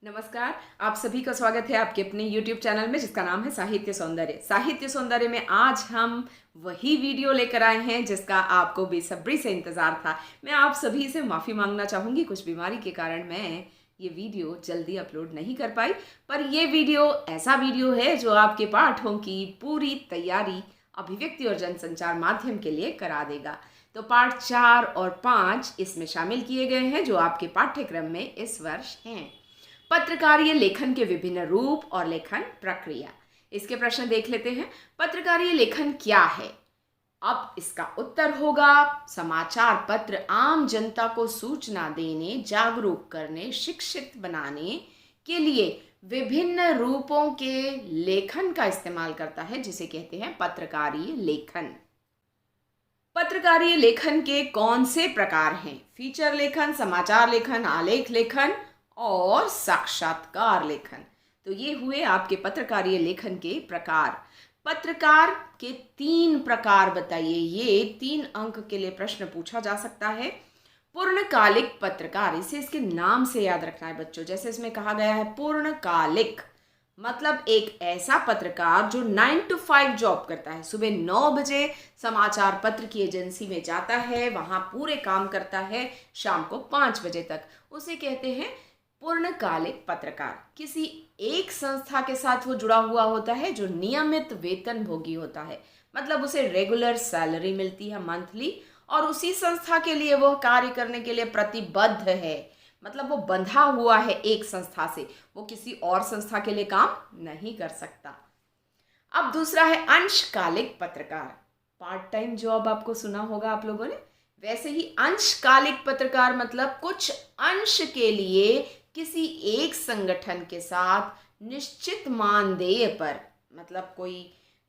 नमस्कार। आप सभी का स्वागत है आपके अपने YouTube चैनल में जिसका नाम है साहित्य सौंदर्य। साहित्य सौंदर्य में आज हम वही वीडियो लेकर आए हैं जिसका आपको बेसब्री से इंतज़ार था। मैं आप सभी से माफ़ी मांगना चाहूँगी, कुछ बीमारी के कारण मैं ये वीडियो जल्दी अपलोड नहीं कर पाई, पर ये वीडियो ऐसा वीडियो है जो आपके पाठों की पूरी तैयारी अभिव्यक्ति और जनसंचार माध्यम के लिए करा देगा। तो पाठ 4 और 5 इसमें शामिल किए गए हैं जो आपके पाठ्यक्रम में इस वर्ष हैं। पत्रकारीय लेखन के विभिन्न रूप और लेखन प्रक्रिया। इसके प्रश्न देख लेते हैं। पत्रकारीय लेखन क्या है? अब इसका उत्तर होगा समाचार पत्र आम जनता को सूचना देने, जागरूक करने, शिक्षित बनाने के लिए विभिन्न रूपों के लेखन का इस्तेमाल करता है जिसे कहते हैं पत्रकारीय लेखन। पत्रकारीय लेखन के कौन से प्रकार हैं? फीचर लेखन, समाचार लेखन, आलेख लेखन और साक्षात्कार लेखन। तो ये हुए आपके पत्रकारीय लेखन के प्रकार। पत्रकार के 3 प्रकार बताइए। ये 3 अंक के लिए प्रश्न पूछा जा सकता है। पूर्णकालिक पत्रकार, इसे इसके नाम से याद रखना है बच्चों। जैसे इसमें कहा गया है पूर्णकालिक, मतलब एक ऐसा पत्रकार जो 9 to 5 जॉब करता है। सुबह 9 बजे समाचार पत्र की एजेंसी में जाता है, वहां पूरे काम करता है, शाम को 5 बजे तक। उसे कहते हैं पूर्णकालिक पत्रकार। किसी एक संस्था के साथ वो जुड़ा हुआ होता है जो नियमित वेतन भोगी होता है, मतलब उसे रेगुलर सैलरी मिलती है मंथली, और उसी संस्था के लिए वह कार्य करने के लिए प्रतिबद्ध है, मतलब वो बंधा हुआ है एक संस्था से, वो किसी और संस्था के लिए काम नहीं कर सकता। अब दूसरा है अंशकालिक पत्रकार। पार्ट टाइम जॉब आपको सुना होगा आप लोगों ने, वैसे ही अंशकालिक पत्रकार मतलब कुछ अंश के लिए किसी एक संगठन के साथ निश्चित मानदेय पर, मतलब कोई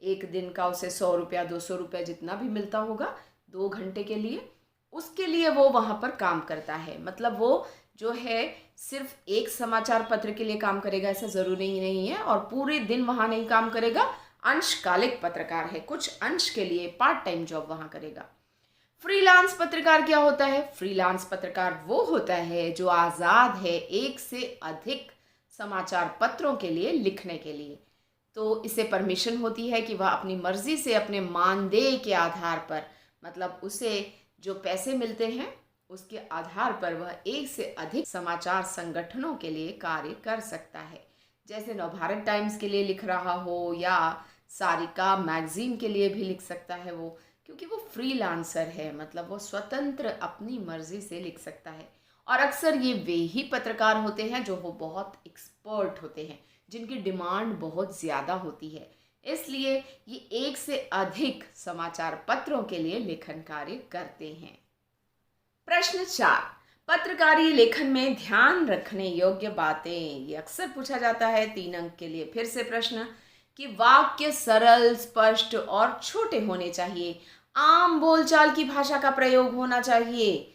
एक दिन का उसे 100 रुपया 200 रुपया जितना भी मिलता होगा 2 घंटे के लिए, उसके लिए वो वहाँ पर काम करता है। मतलब वो जो है सिर्फ एक समाचार पत्र के लिए काम करेगा ऐसा ज़रूरी नहीं है, और पूरे दिन वहाँ नहीं काम करेगा। अंशकालिक पत्रकार है, कुछ अंश के लिए पार्ट टाइम जॉब वहाँ करेगा। फ्रीलांस पत्रकार क्या होता है? फ्रीलांस पत्रकार वो होता है जो आज़ाद है एक से अधिक समाचार पत्रों के लिए लिखने के लिए। तो इसे परमिशन होती है कि वह अपनी मर्जी से अपने मानदेय के आधार पर, मतलब उसे जो पैसे मिलते हैं उसके आधार पर वह एक से अधिक समाचार संगठनों के लिए कार्य कर सकता है। जैसे नवभारत टाइम्स के लिए लिख रहा हो या सारिका मैगजीन के लिए भी लिख सकता है वो, क्योंकि वो फ्रीलांसर है, मतलब वो स्वतंत्र अपनी मर्जी से लिख सकता है। और अक्सर ये वे ही पत्रकार होते हैं जो वो बहुत एक्सपर्ट होते हैं, जिनकी डिमांड बहुत ज़्यादा होती है, इसलिए ये एक से अधिक समाचार पत्रों के लिए लेखन कार्य करते हैं। प्रश्न 4, पत्रकारीय लेखन में ध्यान रखने योग्य बातें। ये अक्सर पूछा जाता है। 3 अंक के लिए फिर से प्रश्न कि वाक्य सरल, स्पष्ट और छोटे होने चाहिए। आम बोलचाल की भाषा का प्रयोग होना चाहिए।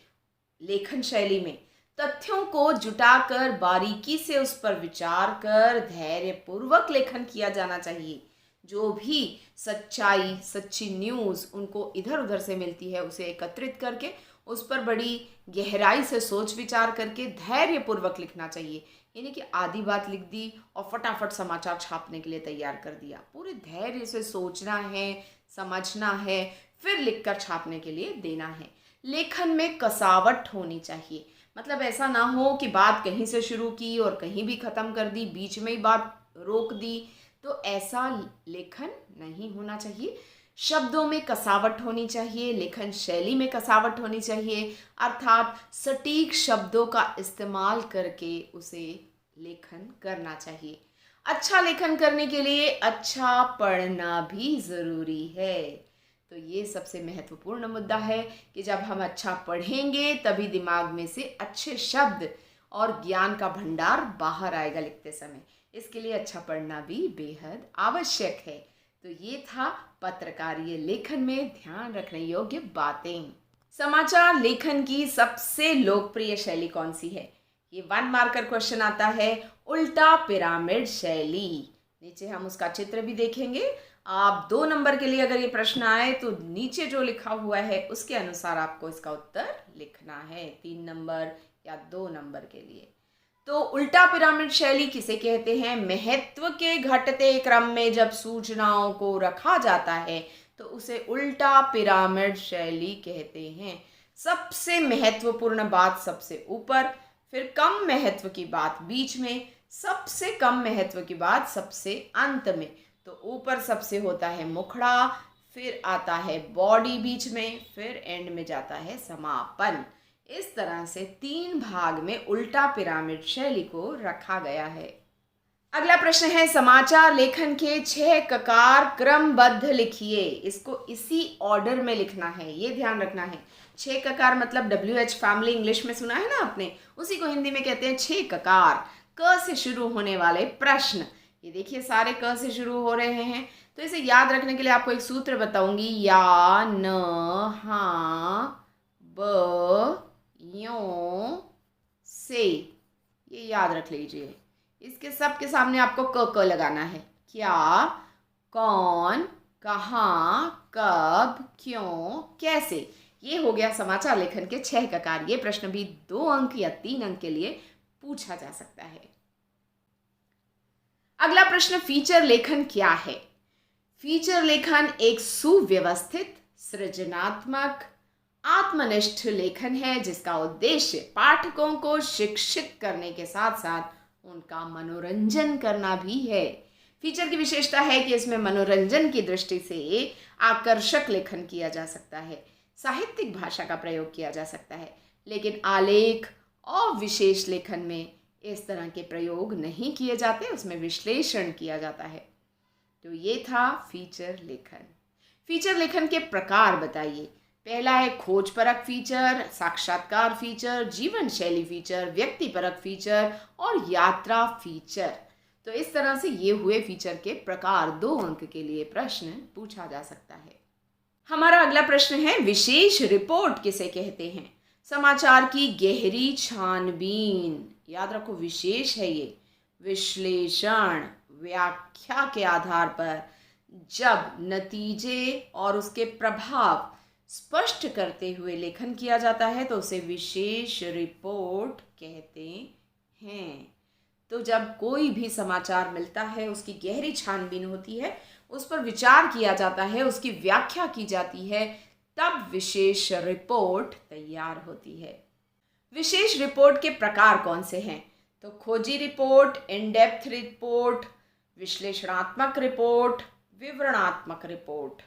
लेखन शैली में तथ्यों को जुटाकर बारीकी से उस पर विचार कर धैर्यपूर्वक लेखन किया जाना चाहिए। जो भी सच्चाई, सच्ची न्यूज़ उनको इधर उधर से मिलती है, उसे एकत्रित करके उस पर बड़ी गहराई से सोच विचार करके धैर्यपूर्वक लिखना चाहिए। यानी कि आधी बात लिख दी और फटाफट समाचार छापने के लिए तैयार कर दिया। पूरे धैर्य से सोचना है, समझना है, फिर लिखकर छापने के लिए देना है। लेखन में कसावट होनी चाहिए, मतलब ऐसा ना हो कि बात कहीं से शुरू की और कहीं भी ख़त्म कर दी, बीच में ही बात रोक दी, तो ऐसा लेखन नहीं होना चाहिए। शब्दों में कसावट होनी चाहिए, लेखन शैली में कसावट होनी चाहिए, अर्थात सटीक शब्दों का इस्तेमाल करके उसे लेखन करना चाहिए। अच्छा लेखन करने के लिए अच्छा पढ़ना भी ज़रूरी है। तो ये सबसे महत्वपूर्ण मुद्दा है कि जब हम अच्छा पढ़ेंगे तभी दिमाग में से अच्छे शब्द और ज्ञान का भंडार बाहर आएगा लिखते समय। इसके लिए अच्छा पढ़ना भी बेहद आवश्यक है। तो ये था पत्रकारीय लेखन में ध्यान रखने योग्य बातें। समाचार लेखन की सबसे लोकप्रिय शैली कौन सी है? ये 1 मार्कर क्वेश्चन आता है, उल्टा पिरामिड शैली। नीचे हम उसका चित्र भी देखेंगे। आप 2 नंबर के लिए अगर ये प्रश्न आए तो नीचे जो लिखा हुआ है उसके अनुसार आपको इसका उत्तर लिखना है, 3 नंबर या 2 नंबर के लिए। तो उल्टा पिरामिड शैली किसे कहते हैं? महत्व के घटते क्रम में जब सूचनाओं को रखा जाता है तो उसे उल्टा पिरामिड शैली कहते हैं। सबसे महत्वपूर्ण बात सबसे ऊपर, फिर कम महत्व की बात बीच में, सबसे कम महत्व की बात सबसे अंत में। तो ऊपर सबसे होता है मुखड़ा, फिर आता है बॉडी बीच में, फिर एंड में जाता है समापन। इस तरह से 3 भाग में उल्टा पिरामिड शैली को रखा गया है। अगला प्रश्न है, समाचार लेखन के 6 ककार क्रमबद्ध लिखिए। इसको इसी ऑर्डर में लिखना है, ये ध्यान रखना है। 6 ककार मतलब WH फैमिली इंग्लिश में सुना है ना आपने, उसी को हिंदी में कहते हैं 6 ककार। क से शुरू होने वाले प्रश्न, ये देखिए सारे क से शुरू हो रहे हैं। तो इसे याद रखने के लिए आपको एक सूत्र बताऊंगी, या, न, हा, ब, यों, से, ये याद रख लीजिए। इसके सब के सामने आपको क लगाना है। क्या, कौन, कहाँ, कब, क्यों, कैसे। ये हो गया समाचार लेखन के 6 ककार। ये प्रश्न भी 2 अंक या 3 अंक के लिए पूछा जा सकता है। अगला प्रश्न, फीचर लेखन क्या है? फीचर लेखन एक सुव्यवस्थित, सृजनात्मक, आत्मनिष्ठ लेखन है जिसका उद्देश्य पाठकों को शिक्षित करने के साथ साथ उनका मनोरंजन करना भी है। फीचर की विशेषता है कि इसमें मनोरंजन की दृष्टि से आकर्षक लेखन किया जा सकता है, साहित्यिक भाषा का प्रयोग किया जा सकता है, लेकिन आलेख और विशेष लेखन में इस तरह के प्रयोग नहीं किए जाते, उसमें विश्लेषण किया जाता है। तो ये था फीचर लेखन। फीचर लेखन के प्रकार बताइए। पहला है खोजपरक फीचर, साक्षात्कार फीचर, जीवन शैली फीचर, व्यक्तिपरक फीचर और यात्रा फीचर। तो इस तरह से ये हुए फीचर के प्रकार। 2 अंक के लिए प्रश्न पूछा जा सकता है। हमारा अगला प्रश्न है, विशेष रिपोर्ट किसे कहते हैं? समाचार की गहरी छानबीन, याद रखो विशेष है ये, विश्लेषण, व्याख्या के आधार पर जब नतीजे और उसके प्रभाव स्पष्ट करते हुए लेखन किया जाता है तो उसे विशेष रिपोर्ट कहते हैं। तो जब कोई भी समाचार मिलता है, उसकी गहरी छानबीन होती है, उस पर विचार किया जाता है, उसकी व्याख्या की जाती है, तब विशेष रिपोर्ट तैयार होती है। विशेष रिपोर्ट के प्रकार कौन से हैं? तो खोजी रिपोर्ट, इन डेप्थ रिपोर्ट, विश्लेषणात्मक रिपोर्ट, विवरणात्मक रिपोर्ट।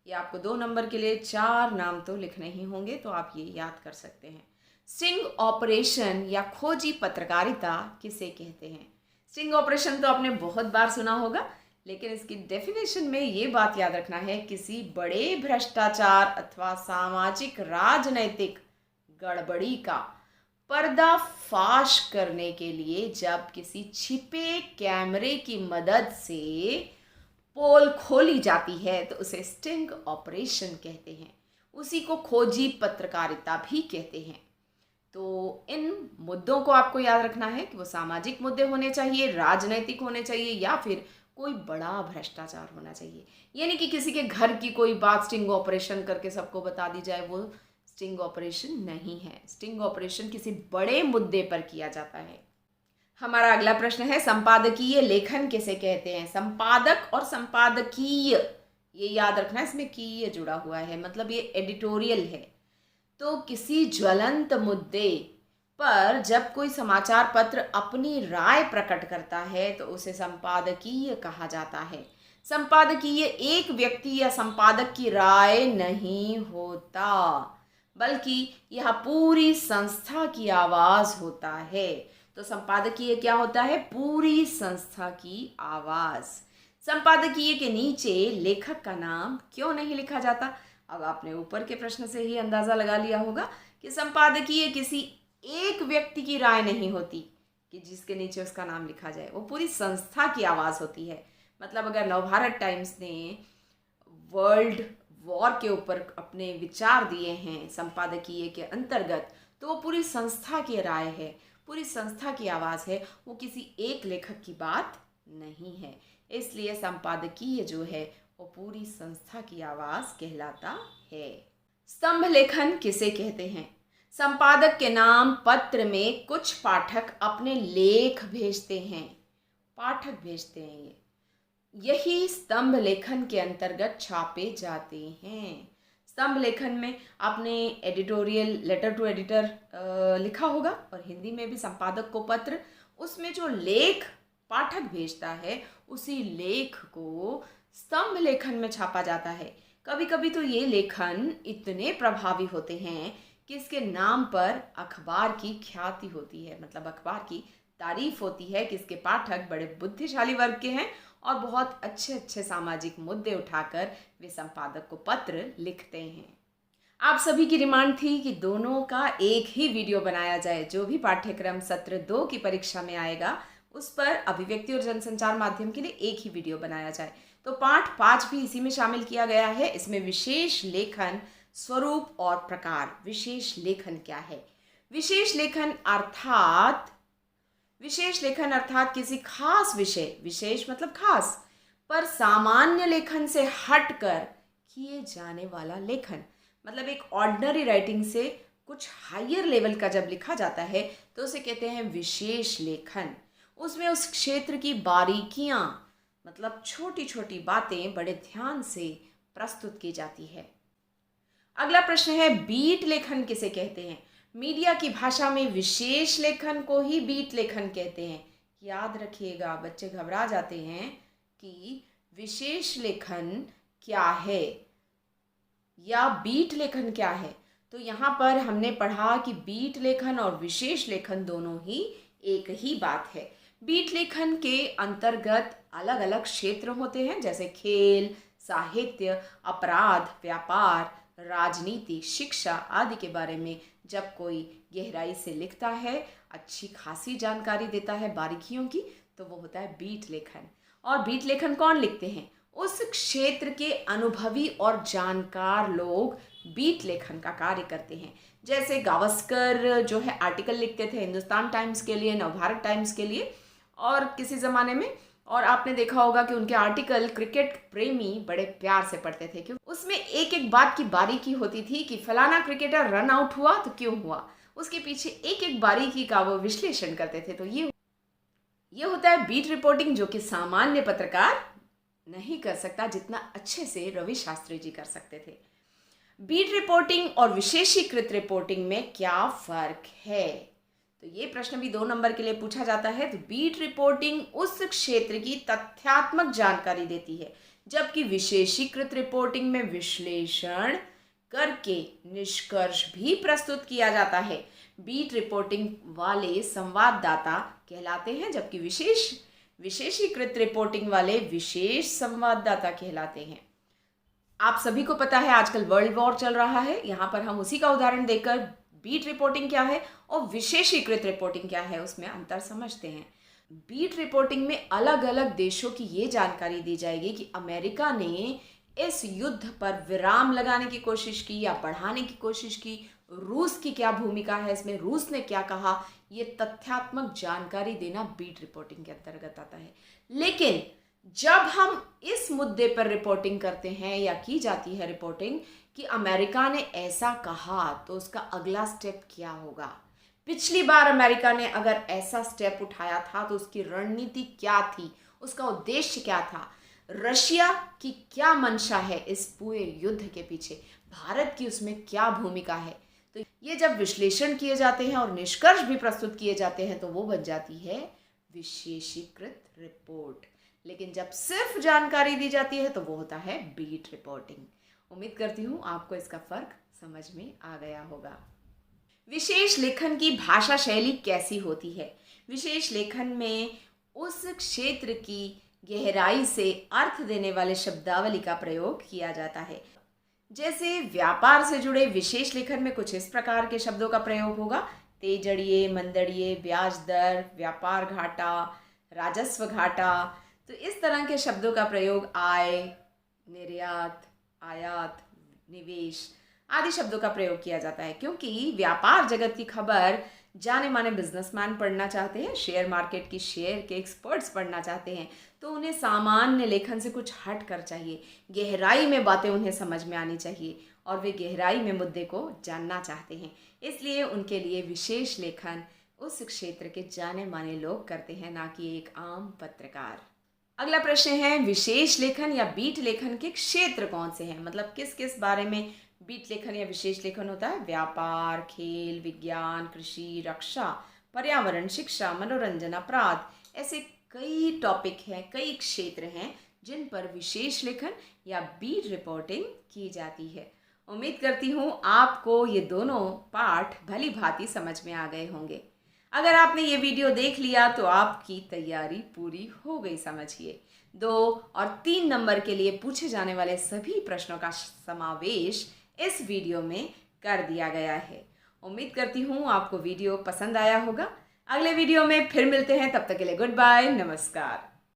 ये आपको 2 नंबर के लिए 4 नाम तो लिखने ही होंगे, तो आप ये याद कर सकते हैं। स्टिंग ऑपरेशन या खोजी पत्रकारिता किसे कहते हैं? स्टिंग ऑपरेशन तो आपने बहुत बार सुना होगा, लेकिन इसकी डेफिनेशन में ये बात याद रखना है, किसी बड़े भ्रष्टाचार अथवा सामाजिक राजनैतिक गड़बड़ी का पर्दाफाश करने के लिए जब किसी छिपे कैमरे की मदद से पोल खोली जाती है तो उसे स्टिंग ऑपरेशन कहते हैं। उसी को खोजी पत्रकारिता भी कहते हैं। तो इन मुद्दों को आपको याद रखना है कि वो सामाजिक मुद्दे होने चाहिए, राजनैतिक होने चाहिए, या फिर कोई बड़ा भ्रष्टाचार होना चाहिए। यानी कि किसी के घर की कोई बात स्टिंग ऑपरेशन करके सबको बता दी जाए, वो स्टिंग ऑपरेशन नहीं है। स्टिंग ऑपरेशन किसी बड़े मुद्दे पर किया जाता है। हमारा अगला प्रश्न है, संपादकीय लेखन किसे कहते हैं? संपादक और संपादकीय, ये याद रखना, इसमें कीय जुड़ा हुआ है, मतलब ये एडिटोरियल है। तो किसी ज्वलंत मुद्दे पर जब कोई समाचार पत्र अपनी राय प्रकट करता है तो उसे संपादकीय कहा जाता है। संपादकीय एक व्यक्ति या संपादक की राय नहीं होता, बल्कि यह पूरी संस्था की आवाज होता है। तो संपादकीय क्या होता है? पूरी संस्था की आवाज। संपादकीय के नीचे लेखक का नाम क्यों नहीं लिखा जाता? अब आपने ऊपर के प्रश्न से ही अंदाजा लगा लिया होगा कि संपादकीय किसी एक व्यक्ति की राय नहीं होती कि जिसके नीचे उसका नाम लिखा जाए, वो पूरी संस्था की आवाज होती है। मतलब अगर नवभारत टाइम्स ने वर्ल्ड वॉर के ऊपर अपने विचार दिए हैं संपादकीय के अंतर्गत, तो वो पूरी संस्था की राय है, पूरी संस्था की आवाज़ है, वो किसी एक लेखक की बात नहीं है। इसलिए संपादकीय जो है वो पूरी संस्था की आवाज़ कहलाता है। स्तंभ लेखन किसे कहते हैं? संपादक के नाम पत्र में कुछ पाठक अपने लेख भेजते हैं। पाठक भेजते हैं यही स्तंभ लेखन के अंतर्गत छापे जाते हैं। स्तंभ लेखन में आपने एडिटोरियल, लेटर टू एडिटर लिखा होगा, और हिंदी में भी संपादक को पत्र। उसमें जो लेख पाठक भेजता है उसी लेख को स्तंभ लेखन में छापा जाता है। कभी कभी तो ये लेखन इतने प्रभावी होते हैं कि इसके नाम पर अखबार की ख्याति होती है, मतलब अखबार की तारीफ होती है कि इसके पाठक बड़े बुद्धिशाली वर्ग के हैं और बहुत अच्छे अच्छे सामाजिक मुद्दे उठाकर वे संपादक को पत्र लिखते हैं। आप सभी की डिमांड थी कि दोनों का एक ही वीडियो बनाया जाए। जो भी पाठ्यक्रम सत्र 2 की परीक्षा में आएगा उस पर अभिव्यक्ति और जनसंचार माध्यम के लिए एक ही वीडियो बनाया जाए। तो पाठ 5 भी इसी में शामिल किया गया है। इसमें विशेष लेखन, स्वरूप और प्रकार। विशेष लेखन क्या है? विशेष लेखन अर्थात किसी खास विषय, विशेष मतलब खास, पर सामान्य लेखन से हटकर किए जाने वाला लेखन। मतलब एक ऑर्डिनरी राइटिंग से कुछ हायर लेवल का जब लिखा जाता है तो उसे कहते हैं विशेष लेखन। उसमें उस क्षेत्र की बारीकियां, मतलब छोटी छोटी बातें बड़े ध्यान से प्रस्तुत की जाती है। अगला प्रश्न है, बीट लेखन किसे कहते हैं? मीडिया की भाषा में विशेष लेखन को ही बीट लेखन कहते हैं। याद रखिएगा, बच्चे घबरा जाते हैं कि विशेष लेखन क्या है या बीट लेखन क्या है। तो यहाँ पर हमने पढ़ा कि बीट लेखन और विशेष लेखन दोनों ही एक ही बात है। बीट लेखन के अंतर्गत अलग अलग क्षेत्र होते हैं, जैसे खेल, साहित्य, अपराध, व्यापार, राजनीति, शिक्षा आदि के बारे में जब कोई गहराई से लिखता है, अच्छी खासी जानकारी देता है बारीकियों की, तो वो होता है बीट लेखन। और बीट लेखन कौन लिखते हैं? उस क्षेत्र के अनुभवी और जानकार लोग बीट लेखन का कार्य करते हैं। जैसे गावस्कर जो है आर्टिकल लिखते थे हिंदुस्तान टाइम्स के लिए, नवभारत टाइम्स के लिए और किसी ज़माने में, और आपने देखा होगा कि उनके आर्टिकल क्रिकेट प्रेमी बड़े प्यार से पढ़ते थे, क्योंकि उसमें एक एक बात की बारीकी होती थी कि फलाना क्रिकेटर रन आउट हुआ तो क्यों हुआ, उसके पीछे एक एक बारीकी का वो विश्लेषण करते थे। तो ये होता है बीट रिपोर्टिंग, जो कि सामान्य पत्रकार नहीं कर सकता जितना अच्छे से रवि शास्त्री जी कर सकते थे। बीट रिपोर्टिंग और विशेषीकृत रिपोर्टिंग में क्या फर्क है? तो ये प्रश्न भी 2 नंबर के लिए पूछा जाता है। तो बीट रिपोर्टिंग उस क्षेत्र की तथ्यात्मक जानकारी देती है, जबकि विशेषीकृत रिपोर्टिंग में विश्लेषण करके निष्कर्ष भी प्रस्तुत किया जाता है। बीट रिपोर्टिंग वाले संवाददाता कहलाते हैं, जबकि विशेषीकृत रिपोर्टिंग वाले विशेष संवाददाता कहलाते हैं। आप सभी को पता है आजकल वर्ल्ड वॉर चल रहा है। यहाँ पर हम उसी का उदाहरण देकर बीट रिपोर्टिंग क्या है और विशेषीकृत रिपोर्टिंग क्या है उसमें अंतर समझते हैं। बीट रिपोर्टिंग में अलग अलग देशों की ये जानकारी दी जाएगी कि अमेरिका ने इस युद्ध पर विराम लगाने की कोशिश की या बढ़ाने की कोशिश की, रूस की क्या भूमिका है इसमें, रूस ने क्या कहा। ये तथ्यात्मक जानकारी देना बीट रिपोर्टिंग के अंतर्गत आता है। लेकिन जब हम इस मुद्दे पर रिपोर्टिंग करते हैं या की जाती है रिपोर्टिंग कि अमेरिका ने ऐसा कहा, तो उसका अगला स्टेप क्या होगा। पिछली बार अमेरिका ने अगर ऐसा स्टेप उठाया था तो उसकी रणनीति क्या थी, उसका उद्देश्य क्या था, रशिया की क्या मंशा है इस पूरे युद्ध के पीछे, भारत की उसमें क्या भूमिका है। तो ये जब विश्लेषण किए जाते हैं और निष्कर्ष भी प्रस्तुत किए जाते हैं तो वो बन जाती है विशेषीकृत रिपोर्ट। लेकिन जब सिर्फ जानकारी दी जाती है तो वो होता है बीट रिपोर्टिंग। उम्मीद करती हूँ आपको इसका फर्क समझ में आ गया होगा। विशेष लेखन की भाषा शैली कैसी होती है? विशेष लेखन में उस क्षेत्र की गहराई से अर्थ देने वाले शब्दावली का प्रयोग किया जाता है। जैसे व्यापार से जुड़े विशेष लेखन में कुछ इस प्रकार के शब्दों का प्रयोग होगा: तेजड़िए, मंदड़िए, ब्याज दर, व्यापार घाटा, राजस्व घाटा। तो इस तरह के शब्दों का प्रयोग आय, निर्यात, आयात, निवेश आदि शब्दों का प्रयोग किया जाता है, क्योंकि व्यापार जगत की खबर जाने माने बिजनेसमैन पढ़ना चाहते हैं, शेयर मार्केट की शेयर के एक्सपर्ट्स पढ़ना चाहते हैं। तो उन्हें सामान्य लेखन से कुछ हट कर चाहिए, गहराई में बातें उन्हें समझ में आनी चाहिए। और वे गहराई में मुद्दे को जानना चाहते हैं। इसलिए उनके लिए विशेष लेखन उस क्षेत्र के जाने माने लोग करते हैं, ना कि एक आम पत्रकार। अगला प्रश्न है, विशेष लेखन या बीट लेखन के क्षेत्र कौन से हैं? मतलब किस किस बारे में बीट लेखन या विशेष लेखन होता है? व्यापार, खेल, विज्ञान, कृषि, रक्षा, पर्यावरण, शिक्षा, मनोरंजन, अपराध, ऐसे कई टॉपिक हैं, कई क्षेत्र हैं जिन पर विशेष लेखन या बीट रिपोर्टिंग की जाती है। उम्मीद करती हूँ आपको ये दोनों पाठ भली भांति समझ में आ गए होंगे। अगर आपने ये वीडियो देख लिया तो आपकी तैयारी पूरी हो गई समझिए। 2 और 3 नंबर के लिए पूछे जाने वाले सभी प्रश्नों का समावेश इस वीडियो में कर दिया गया है। उम्मीद करती हूँ आपको वीडियो पसंद आया होगा। अगले वीडियो में फिर मिलते हैं, तब तक के लिए गुड बाय, नमस्कार।